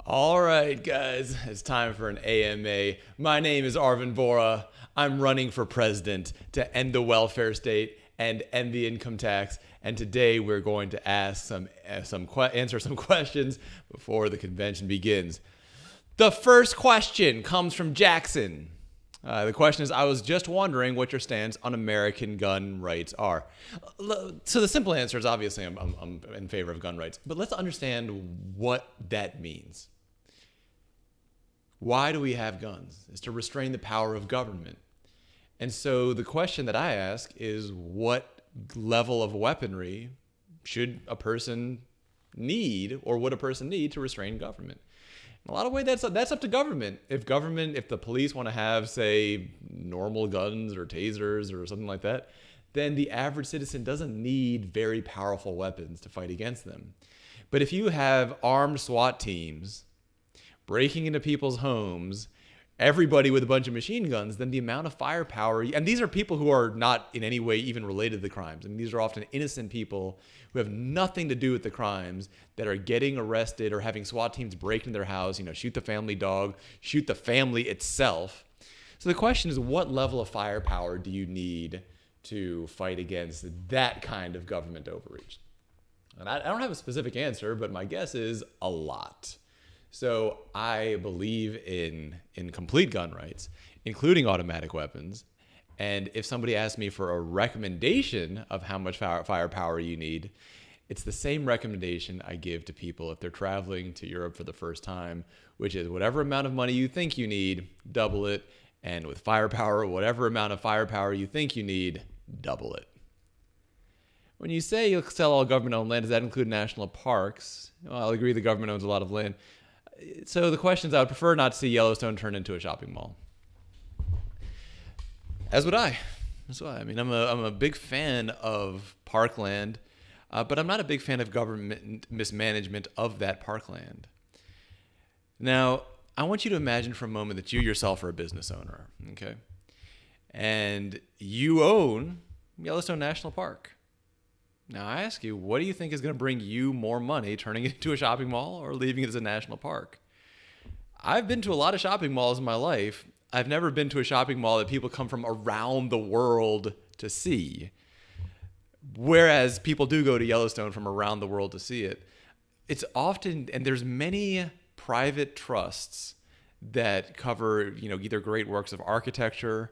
All right, guys, it's time for an AMA. My name is ARVIN VOHRA. I'm running for president to end the welfare state and end the income tax. And today we're going to ask answer some questions before the convention begins. The first question comes from Jackson. The question is, I was just wondering what your stance on American gun rights are. So the simple answer is obviously I'm in favor of gun rights, but let's understand what that means. Why do we have guns? It's to restrain the power of government. And so the question that I ask is, what level of weaponry should a person need, or would a person need to restrain government? In a lot of ways, that's up to government. If the police want to have, say, normal guns or tasers or something like that, then the average citizen doesn't need very powerful weapons to fight against them. But if you have armed SWAT teams breaking into people's homes, everybody with a bunch of machine guns, then the amount of firepower, and these are people who are not in any way even related to the crimes. I mean, these are often innocent people who have nothing to do with the crimes that are getting arrested or having SWAT teams break into their house, shoot the family dog, shoot the family itself. So the question is, what level of firepower do you need to fight against that kind of government overreach? And I don't have a specific answer, but my guess is a lot. So I believe in complete gun rights, including automatic weapons. And if somebody asks me for a recommendation of how much firepower you need, it's the same recommendation I give to people if they're traveling to Europe for the first time, which is whatever amount of money you think you need, double it. And with firepower, whatever amount of firepower you think you need, double it. When you say you'll sell all government-owned land, does that include national parks? Well, I'll agree the government owns a lot of land. So the question is, I would prefer not to see Yellowstone turn into a shopping mall. As would I. I mean, I'm a big fan of parkland, but I'm not a big fan of government mismanagement of that parkland. Now, I want you to imagine for a moment that you yourself are a business owner, okay? And you own Yellowstone National Park. Now, I ask you, what do you think is going to bring you more money, turning it into a shopping mall or leaving it as a national park? I've been to a lot of shopping malls in my life. I've never been to a shopping mall that people come from around the world to see. Whereas people do go to Yellowstone from around the world to see it. It's often, and there's many private trusts that cover, either great works of architecture,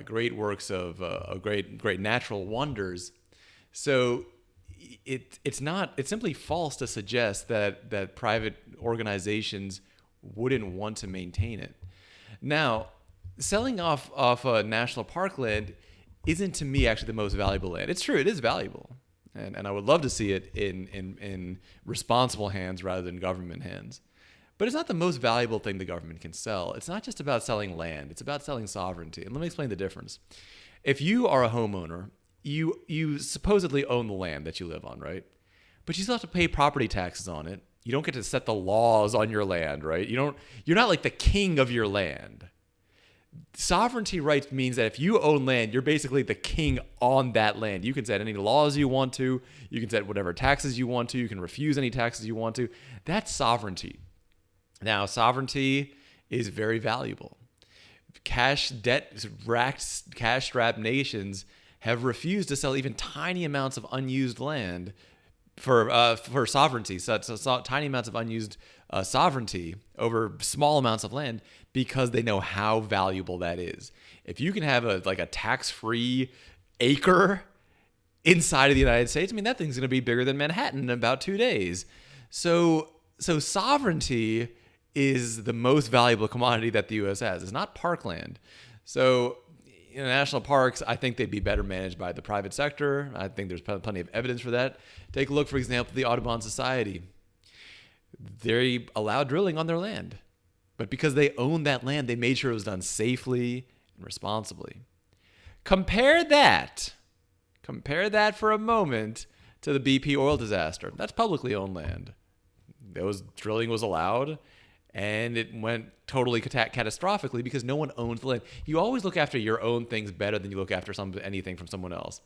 great works of great natural wonders. So it's simply false to suggest that private organizations wouldn't want to maintain it. Now, selling off a national park land isn't, to me, actually the most valuable land. It's true, it is valuable, and I would love to see it in responsible hands rather than government hands. But it's not the most valuable thing the government can sell. It's not just about selling land. It's about selling sovereignty. And let me explain the difference. If you are a homeowner, you supposedly own the land that you live on, right? But you still have to pay property taxes on it. You don't get to set the laws on your land, right? You're not like the king of your land. Sovereignty rights means that if you own land, you're basically the king on that land. You can set any laws you want to. You can set whatever taxes you want to. You can refuse any taxes you want to. That's sovereignty. Now, sovereignty is very valuable. Cash-strapped nations have refused to sell even tiny amounts of unused land for sovereignty. So tiny amounts of unused sovereignty over small amounts of land, because they know how valuable that is. If you can have a tax-free acre inside of the United States, I mean, that thing's going to be bigger than Manhattan in about 2 days. So sovereignty is the most valuable commodity that the U.S. has. It's not parkland. So national parks, I think they'd be better managed by the private sector. I think there's plenty of evidence for that. Take a look, for example, the Audubon Society. They allowed drilling on their land. But because they owned that land, they made sure it was done safely and responsibly. Compare that for a moment to the BP oil disaster. That's publicly owned land. Drilling was allowed, and it went totally catastrophically because no one owns the land. You always look after your own things better than you look after anything from someone else.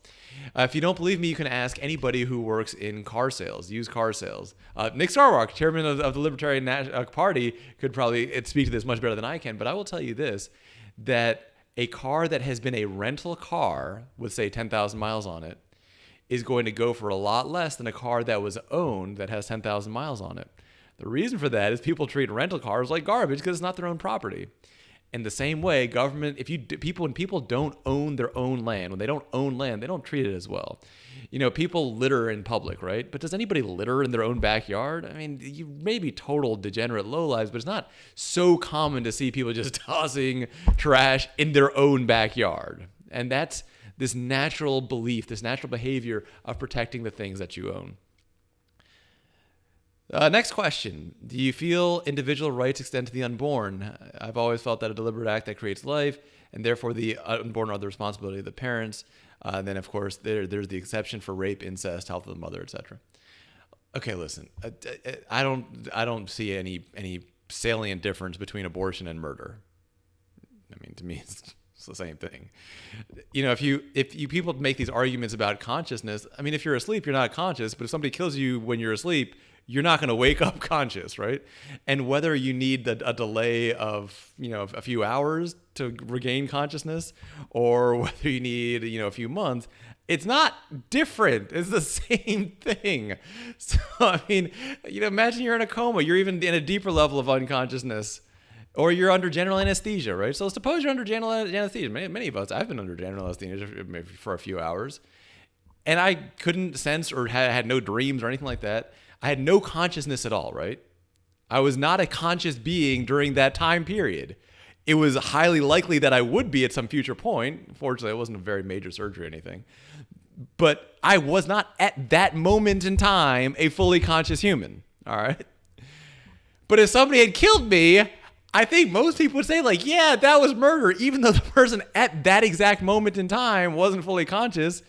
If you don't believe me, you can ask anybody who works in car sales, used car sales. Nick Sarwark, chairman of the Libertarian Party, could probably speak to this much better than I can, but I will tell you this, that a car that has been a rental car with, say, 10,000 miles on it is going to go for a lot less than a car that was owned that has 10,000 miles on it. The reason for that is people treat rental cars like garbage because it's not their own property. In the same way, government, when people don't own their own land, when they don't own land, they don't treat it as well. People litter in public, right? But does anybody litter in their own backyard? I mean, you may be total degenerate lowlives, but it's not so common to see people just tossing trash in their own backyard. And that's this natural belief, this natural behavior of protecting the things that you own. Next question. Do you feel individual rights extend to the unborn? I've always felt that a deliberate act that creates life, and therefore the unborn are the responsibility of the parents. Then, of course, there's the exception for rape, incest, health of the mother, etc. Okay, listen. I don't see any salient difference between abortion and murder. I mean, to me, it's the same thing. If you people make these arguments about consciousness, I mean, if you're asleep, you're not conscious. But if somebody kills you when you're asleep, you're not going to wake up conscious, right? And whether you need a delay of, a few hours to regain consciousness or whether you need, a few months, it's not different. It's the same thing. So, I mean, imagine you're in a coma. You're even in a deeper level of unconsciousness, or you're under general anesthesia, right? So suppose you're under general anesthesia. Many of us, I've been under general anesthesia maybe for a few hours, and I couldn't sense or had no dreams or anything like that. I had no consciousness at all, right? I was not a conscious being during that time period. It was highly likely that I would be at some future point. Fortunately, it wasn't a very major surgery or anything. But I was not at that moment in time a fully conscious human, all right? But if somebody had killed me, I think most people would say, like, yeah, that was murder, even though the person at that exact moment in time wasn't fully conscious.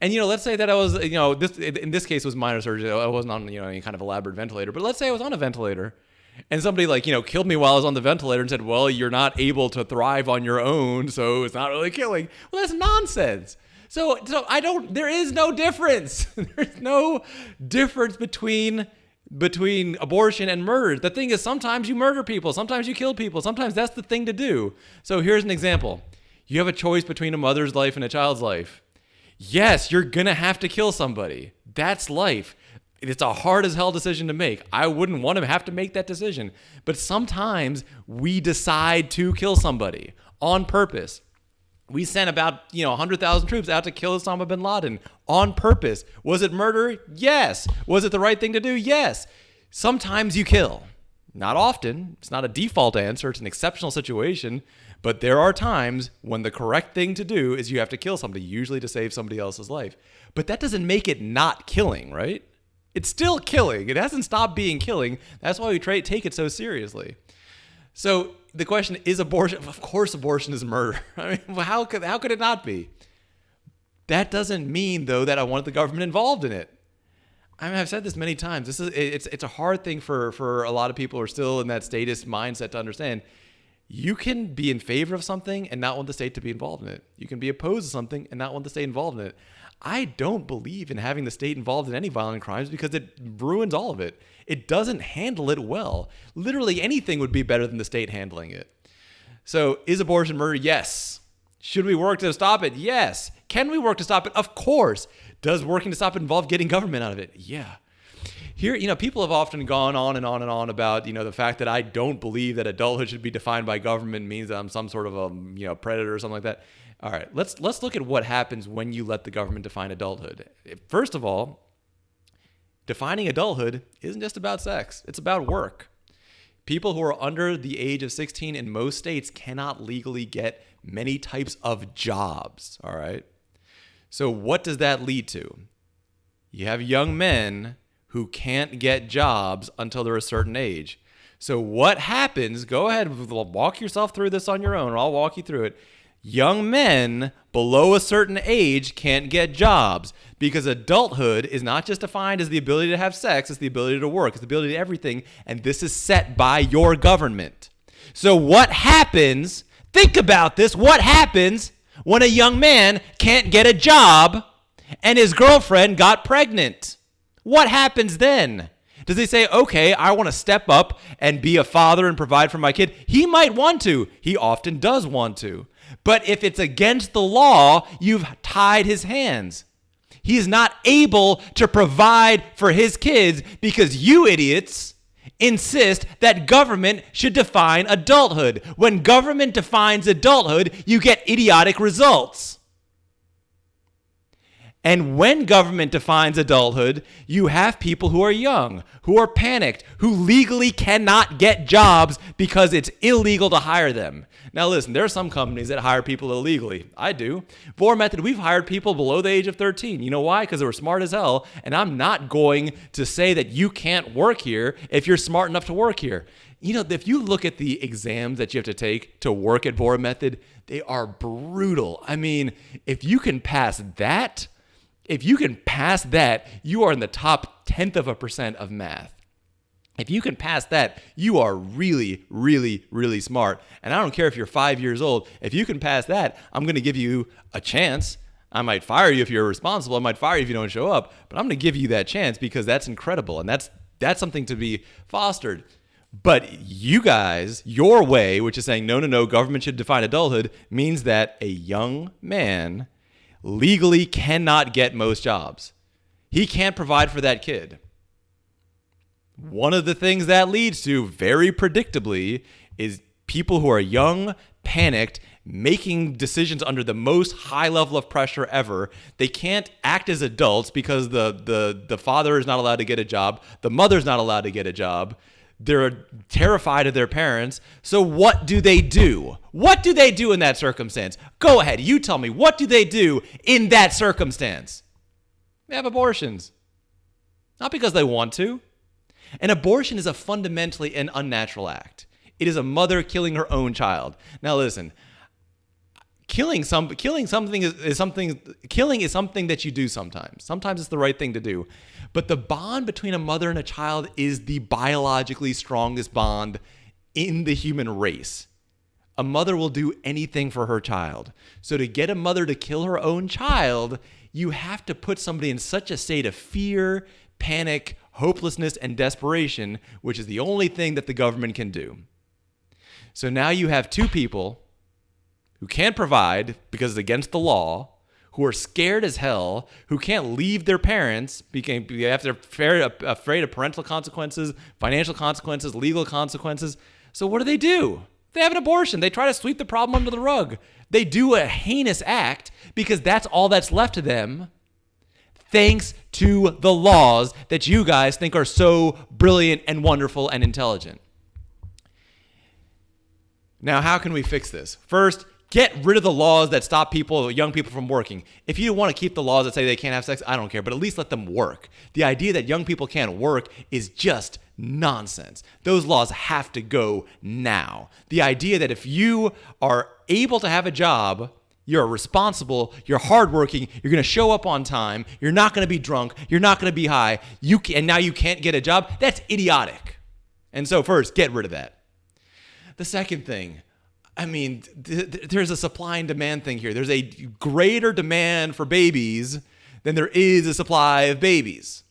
And, let's say that I was, in this case was minor surgery. I wasn't on, any kind of elaborate ventilator. But let's say I was on a ventilator and somebody killed me while I was on the ventilator and said, well, you're not able to thrive on your own, so it's not really killing. Well, that's nonsense. So there is no difference. There's no difference between abortion and murder. The thing is, sometimes you murder people. Sometimes you kill people. Sometimes that's the thing to do. So here's an example. You have a choice between a mother's life and a child's life. Yes, you're going to have to kill somebody. That's life. It's a hard as hell decision to make. I wouldn't want to have to make that decision. But sometimes we decide to kill somebody on purpose. We sent about 100,000 troops out to kill Osama bin Laden on purpose. Was it murder? Yes. Was it the right thing to do? Yes. Sometimes you kill. Not often. It's not a default answer. It's an exceptional situation. But there are times when the correct thing to do is you have to kill somebody, usually to save somebody else's life. But that doesn't make it not killing, right? It's still killing. It hasn't stopped being killing. That's why we take it so seriously. So the question is abortion. Of course, abortion is murder. I mean, how could it not be? That doesn't mean, though, that I want the government involved in it. I mean, I've said this many times. It's a hard thing for a lot of people who are still in that statist mindset to understand. You can be in favor of something and not want the state to be involved in it. You can be opposed to something and not want the state involved in it. I don't believe in having the state involved in any violent crimes because it ruins all of it. It doesn't handle it well. Literally anything would be better than the state handling it. So is abortion murder? Yes. Should we work to stop it? Yes. Can we work to stop it? Of course. Does working to stop it involve getting government out of it? Yeah. Here, people have often gone on and on and on about, the fact that I don't believe that adulthood should be defined by government means that I'm some sort of a, predator or something like that. All right, let's look at what happens when you let the government define adulthood. First of all, defining adulthood isn't just about sex. It's about work. People who are under the age of 16 in most states cannot legally get many types of jobs, all right? So what does that lead to? You have young men who can't get jobs until they're a certain age. So what happens, go ahead, walk yourself through this on your own, or I'll walk you through it. young men below a certain age can't get jobs because adulthood is not just defined as the ability to have sex, it's the ability to work, it's the ability to everything, and this is set by your government. So what happens, think about this, what happens when a young man can't get a job and his girlfriend got pregnant? What happens then? Does he say, okay, I want to step up and be a father and provide for my kid? He might want to. He often does want to. But if it's against the law, you've tied his hands. He is not able to provide for his kids because you idiots insist that government should define adulthood. When government defines adulthood, you get idiotic results. And when government defines adulthood, you have people who are young, who are panicked, who legally cannot get jobs because it's illegal to hire them. Now listen, there are some companies that hire people illegally. I do. Vohra Method, we've hired people below the age of 13. You know why? Because they were smart as hell. And I'm not going to say that you can't work here if you're smart enough to work here. You know, if you look at the exams that you have to take to work at Vohra Method, they are brutal. I mean, if you can pass that, you are in the top 0.1% of math. If you can pass that, you are really, really, really smart. And I don't care if you're 5 years old. If you can pass that, I'm going to give you a chance. I might fire you if you're irresponsible. I might fire you if you don't show up. But I'm going to give you that chance because that's incredible. And that's something to be fostered. But you guys, your way, which is saying, no, government should define adulthood, means that a young man legally cannot get most jobs. He can't provide for that kid. One of the things that leads to, very predictably, is people who are young, panicked, making decisions under the most high level of pressure ever. They can't act as adults because the father is not allowed to get a job. The mother's not allowed to get a job. They're terrified of their parents. So what do they do? What do they do in that circumstance? Go ahead. You tell me. What do they do in that circumstance? They have abortions. Not because they want to. An abortion is a fundamentally an unnatural act. It is a mother killing her own child. Now listen, killing is something that you do sometimes. Sometimes it's the right thing to do. But the bond between a mother and a child is the biologically strongest bond in the human race. A mother will do anything for her child. So to get a mother to kill her own child, you have to put somebody in such a state of fear, panic, hopelessness, and desperation, which is the only thing that the government can do. So now you have two people who can't provide because it's against the law, who are scared as hell, who can't leave their parents, they're afraid of parental consequences, financial consequences, legal consequences. So what do? They have an abortion. They try to sweep the problem under the rug. They do a heinous act because that's all that's left to them, thanks to the laws that you guys think are so brilliant and wonderful and intelligent. Now, how can we fix this? First, get rid of the laws that stop young people from working. If you want to keep the laws that say they can't have sex, I don't care, but at least let them work. The idea that young people can't work is just nonsense. Those laws have to go now. The idea that if you are able to have a job, you're responsible, you're hardworking, you're going to show up on time, you're not going to be drunk, you're not going to be high, and now you can't get a job, that's idiotic. And so first, get rid of that. The second thing, there's a supply and demand thing here. There's a greater demand for babies than there is a supply of babies.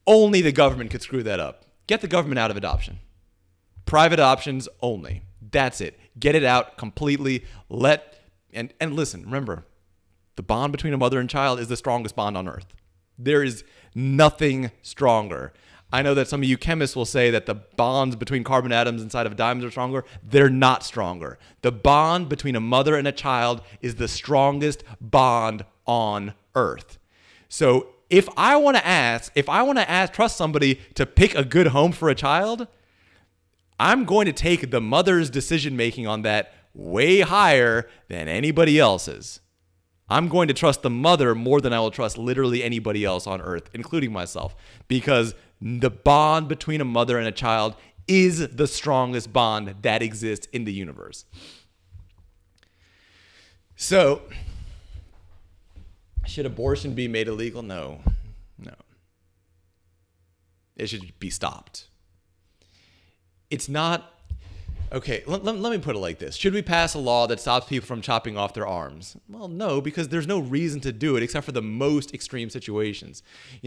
Only the government could screw that up. Get the government out of adoption. Private adoptions only. That's it. Get it out completely. And listen, remember, the bond between a mother and child is the strongest bond on earth. There is nothing stronger. I know that some of you chemists will say that the bonds between carbon atoms inside of diamonds are stronger. They're not stronger. The bond between a mother and a child is the strongest bond on earth. So if I want to trust somebody to pick a good home for a child, I'm going to take the mother's decision making on that way higher than anybody else's. I'm going to trust the mother more than I will trust literally anybody else on earth, including myself, because the bond between a mother and a child is the strongest bond that exists in the universe. So, should abortion be made illegal? No. No. It should be stopped. It's not... Okay, let me put it like this. Should we pass a law that stops people from chopping off their arms? Well, no, because there's no reason to do it except for the most extreme situations.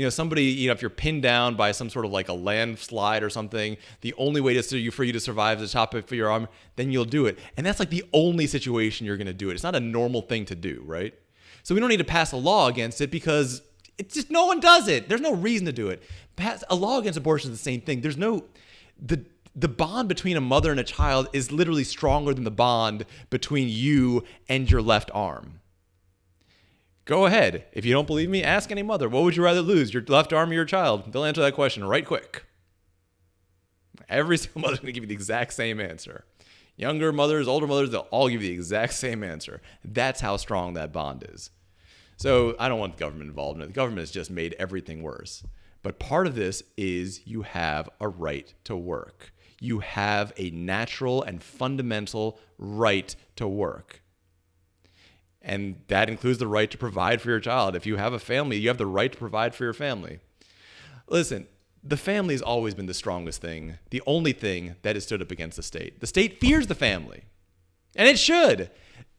Somebody, if you're pinned down by some sort of like a landslide or something, the only way for you to survive is to chop it for your arm, then you'll do it. And that's like the only situation you're going to do it. It's not a normal thing to do, right? So we don't need to pass a law against it because it's just no one does it. There's no reason to do it. A law against abortion is the same thing. There's no... The bond between a mother and a child is literally stronger than the bond between you and your left arm. Go ahead. If you don't believe me, ask any mother. What would you rather lose, your left arm or your child? They'll answer that question right quick. Every single mother's going to give you the exact same answer. Younger mothers, older mothers, they'll all give you the exact same answer. That's how strong that bond is. So I don't want the government involved in it. The government has just made everything worse. But part of this is you have a right to work. You have a natural and fundamental right to work. And that includes the right to provide for your child. If you have a family, you have the right to provide for your family. Listen, the family has always been the strongest thing, the only thing that has stood up against the state. The state fears the family, and it should.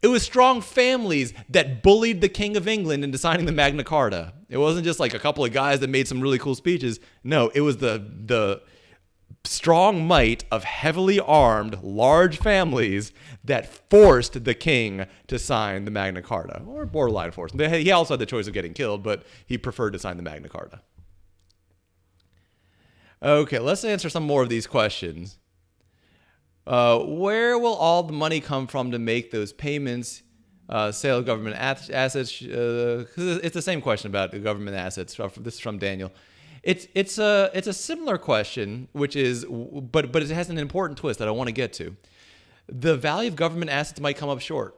It was strong families that bullied the King of England into signing the Magna Carta. It wasn't just like a couple of guys that made some really cool speeches. No, it was the strong might of heavily armed, large families that forced the king to sign the Magna Carta, or borderline forced. He also had the choice of getting killed, but he preferred to sign the Magna Carta. Okay, let's answer some more of these questions. Where will all the money come from to make those payments? Sale of government assets. It's the same question about the government assets. This is from Daniel. It's a similar question, which is, but it has an important twist that I want to get to. The value of government assets might come up short.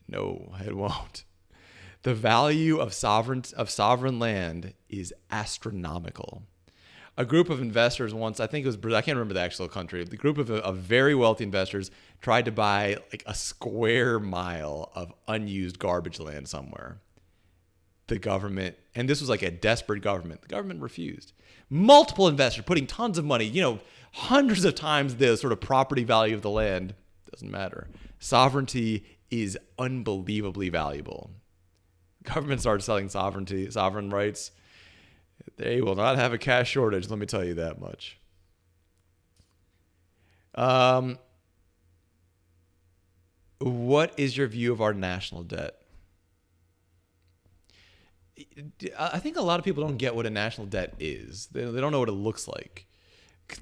No, it won't. The value of sovereign land is astronomical. A group of investors once, I think it was, I can't remember the actual country, the group of very wealthy investors tried to buy like a square mile of unused garbage land somewhere. The government, and this was like a desperate government, the government refused. Multiple investors putting tons of money, hundreds of times the sort of property value of the land. Doesn't matter. Sovereignty is unbelievably valuable. Government started selling sovereign rights. They will not have a cash shortage, let me tell you that much. What is your view of our national debt? I think a lot of people don't get what a national debt is. They don't know what it looks like.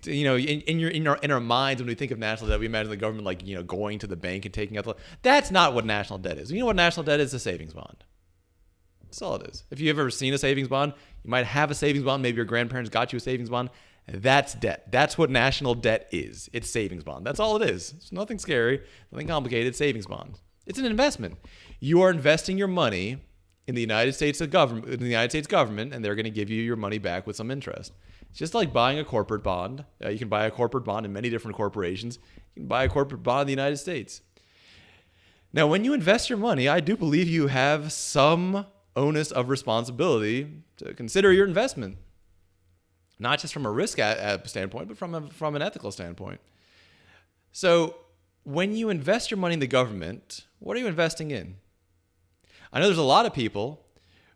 In our minds, when we think of national debt, we imagine the government going to the bank and taking out the... That's not what national debt is. You know what national debt is? A savings bond. That's all it is. If you've ever seen a savings bond, you might have a savings bond. Maybe your grandparents got you a savings bond. That's debt. That's what national debt is. It's savings bond. That's all it is. It's nothing scary, nothing complicated. Savings bond. It's an investment. You are investing your money in the United States government, and they're going to give you your money back with some interest. It's just like buying a corporate bond. You can buy a corporate bond in many different corporations. You can buy a corporate bond in the United States. Now, when you invest your money, I do believe you have some onus of responsibility to consider your investment, not just from a risk standpoint, but from an ethical standpoint. So when you invest your money in the government, what are you investing in? I know there's a lot of people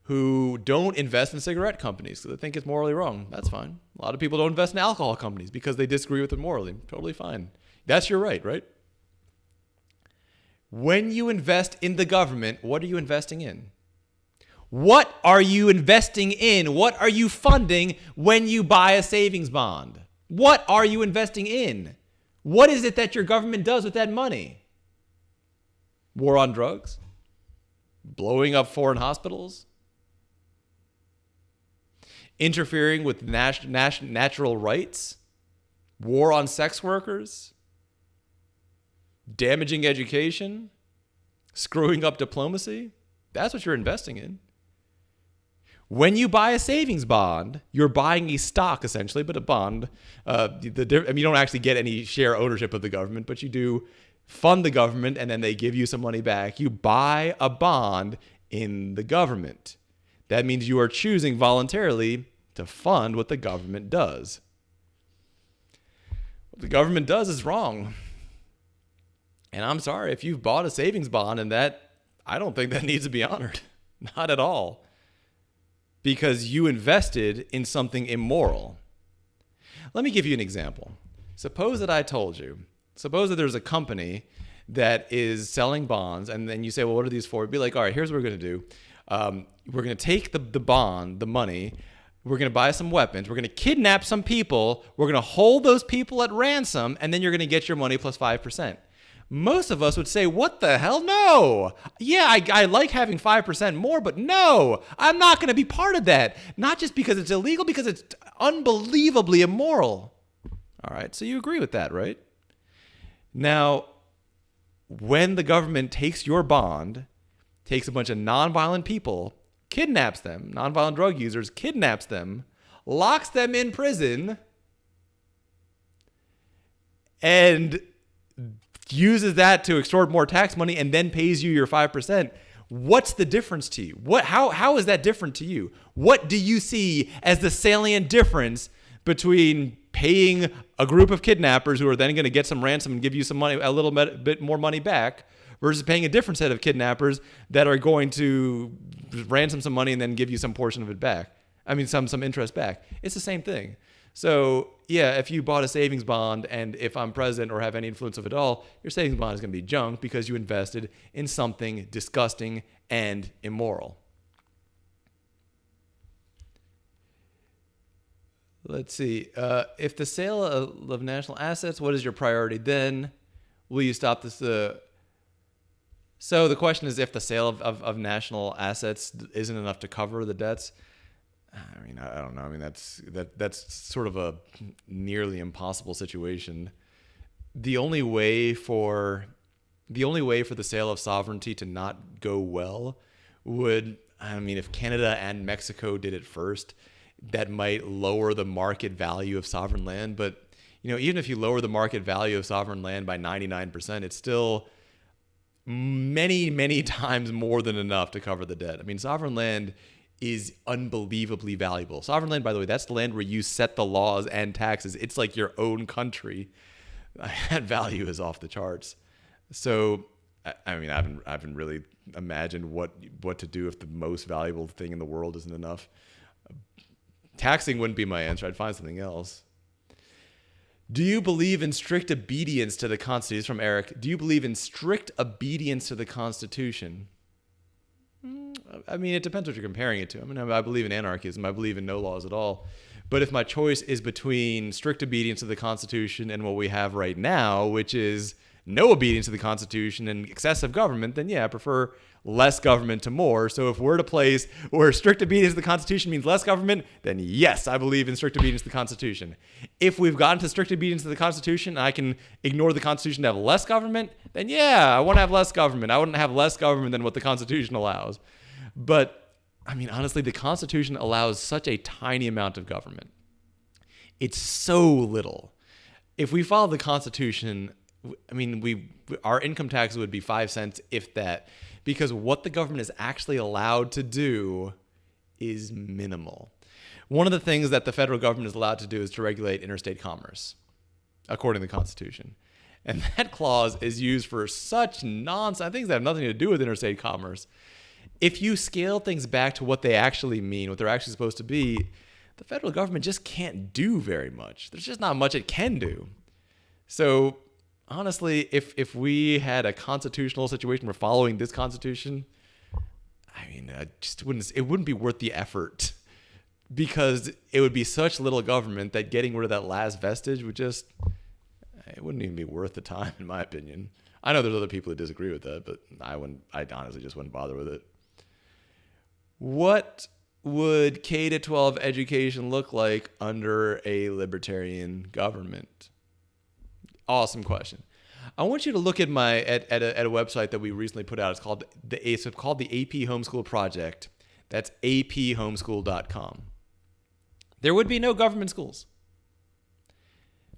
who don't invest in cigarette companies because they think it's morally wrong. That's fine. A lot of people don't invest in alcohol companies because they disagree with it morally. Totally fine. That's your right, right? When you invest in the government, what are you investing in? What are you investing in? What are you funding when you buy a savings bond? What are you investing in? What is it that your government does with that money? War on drugs? Blowing up foreign hospitals? Interfering with natural rights? War on sex workers? Damaging education? Screwing up diplomacy? That's what you're investing in. When you buy a savings bond, you're buying a stock essentially, but a bond. You don't actually get any share ownership of the government, but you do fund the government, and then they give you some money back. You buy a bond in the government. That means you are choosing voluntarily to fund what the government does. What the government does is wrong. And I'm sorry, if you've bought a savings bond and that, I don't think that needs to be honored. Not at all. Because you invested in something immoral. Let me give you an example. Suppose that there's a company that is selling bonds, and then you say, well, what are these for? It'd be like, all right, here's what we're going to do. We're going to take the bond, the money, we're going to buy some weapons, we're going to kidnap some people, we're going to hold those people at ransom, and then you're going to get your money plus 5%. Most of us would say, what the hell? No. Yeah, I like having 5% more, but no, I'm not going to be part of that. Not just because it's illegal, because it's unbelievably immoral. All right, so you agree with that, right? Now, when the government takes your bond, takes a bunch of nonviolent people, kidnaps them, nonviolent drug users, kidnaps them, locks them in prison, and uses that to extort more tax money and then pays you your 5%, what's the difference to you? How is that different to you? What do you see as the salient difference between paying a group of kidnappers who are then going to get some ransom and give you some money, a little bit more money back, versus paying a different set of kidnappers that are going to ransom some money and then give you some portion of it back? I mean, some interest back. It's the same thing. So, yeah, if you bought a savings bond and if I'm president or have any influence of it all, your savings bond is going to be junk because you invested in something disgusting and immoral. Let's see. If the sale of national assets, what is your priority then? Will you stop this? So the question is, if the sale of national assets isn't enough to cover the debts, I mean, I don't know. I mean, that's sort of a nearly impossible situation. The only way for the sale of sovereignty to not go well would, I mean, if Canada and Mexico did it first, that might lower the market value of sovereign land. But, even if you lower the market value of sovereign land by 99%, it's still many, many times more than enough to cover the debt. I mean, sovereign land is unbelievably valuable. Sovereign land, by the way, that's the land where you set the laws and taxes. It's like your own country. That value is off the charts. So, I mean, I haven't really imagined what to do if the most valuable thing in the world isn't enough. Taxing wouldn't be my answer. I'd find something else. Do you believe in strict obedience to the Constitution? This is from Eric. Do you believe in strict obedience to the Constitution? I mean, it depends what you're comparing it to. I mean, I believe in anarchism. I believe in no laws at all. But if my choice is between strict obedience to the Constitution and what we have right now, which is no obedience to the Constitution and excessive government, then yeah, I prefer less government to more. So if we're at a place where strict obedience to the Constitution means less government, then yes, I believe in strict obedience to the Constitution. If we've gotten to strict obedience to the Constitution and I can ignore the Constitution to have less government, then yeah, I want to have less government. I wouldn't have less government than what the Constitution allows. But, I mean, honestly, the Constitution allows such a tiny amount of government. It's so little. If we follow the Constitution, I mean, our income taxes would be 5 cents, if that, because what the government is actually allowed to do is minimal. One of the things that the federal government is allowed to do is to regulate interstate commerce, according to the Constitution. And that clause is used for such nonsense, things that have nothing to do with interstate commerce. If you scale things back to what they actually mean, what they're actually supposed to be, the federal government just can't do very much. There's just not much it can do. So honestly, if we had a constitutional situation where following this Constitution, I mean, it wouldn't be worth the effort, because it would be such little government that getting rid of that last vestige it wouldn't even be worth the time, in my opinion. I know there's other people who disagree with that, but I honestly just wouldn't bother with it. What would K-12 education look like under a libertarian government? Awesome question. I want you to look at at a website that we recently put out. It's called the AP Homeschool Project. That's aphomeschool.com. There would be no government schools.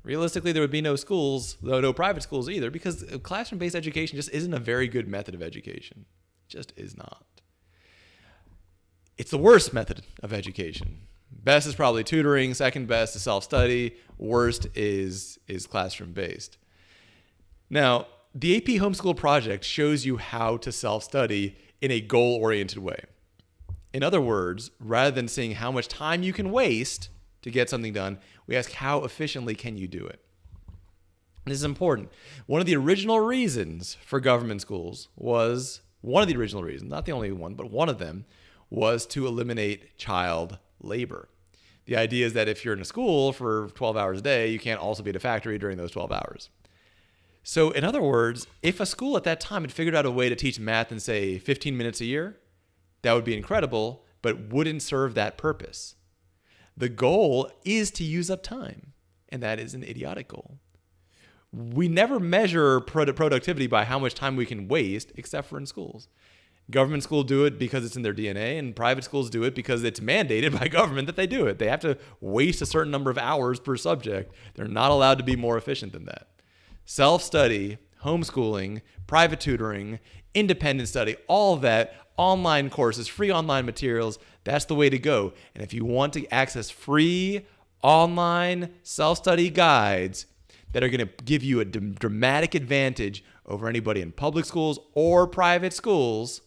Realistically, there would be no schools, though no private schools either, because classroom-based education just isn't a very good method of education. It just is not. It's the worst method of education. Best is probably tutoring. Second best is self-study. Worst is classroom-based. Now, the AP Homeschool Project shows you how to self-study in a goal-oriented way. In other words, rather than seeing how much time you can waste to get something done, we ask how efficiently can you do it. This is important. One of the original reasons for government schools was, not the only one, but one of them, was to eliminate child labor. The idea is that if you're in a school for 12 hours a day, you can't also be at a factory during those 12 hours. So in other words, if a school at that time had figured out a way to teach math in, say, 15 minutes a year, that would be incredible, but wouldn't serve that purpose. The goal is to use up time, and that is an idiotic goal. We never measure productivity by how much time we can waste, except for in schools. Government schools do it because it's in their DNA, and private schools do it because it's mandated by government that they do it. They have to waste a certain number of hours per subject. They're not allowed to be more efficient than that. Self-study, homeschooling, private tutoring, independent study, all of that, online courses, free online materials, that's the way to go. And if you want to access free online self-study guides that are going to give you a dramatic advantage over anybody in public schools or private schools,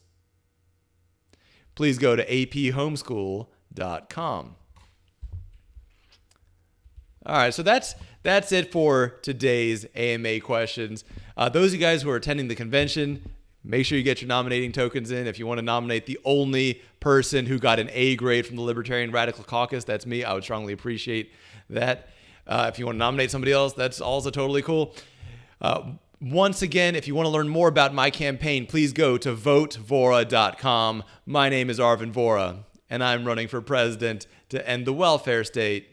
please go to aphomeschool.com. All right, so that's it for today's AMA questions. Those of you guys who are attending the convention, make sure you get your nominating tokens in. If you want to nominate the only person who got an A grade from the Libertarian Radical Caucus, that's me. I would strongly appreciate that. If you want to nominate somebody else, that's also totally cool. Once again, if you want to learn more about my campaign, please go to votevohra.com. My name is ARVIN VOHRA, and I'm running for president to end the welfare state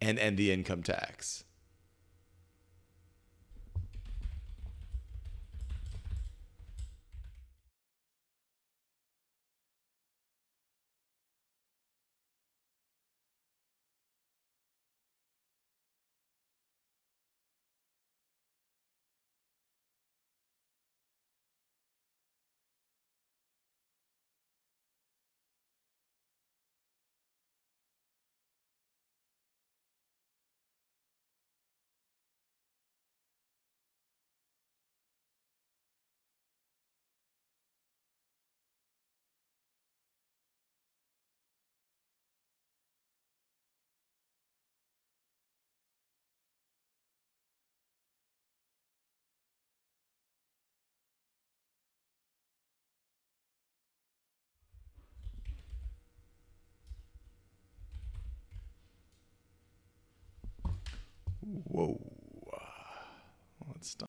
and end the income tax. Whoa. Let's stop.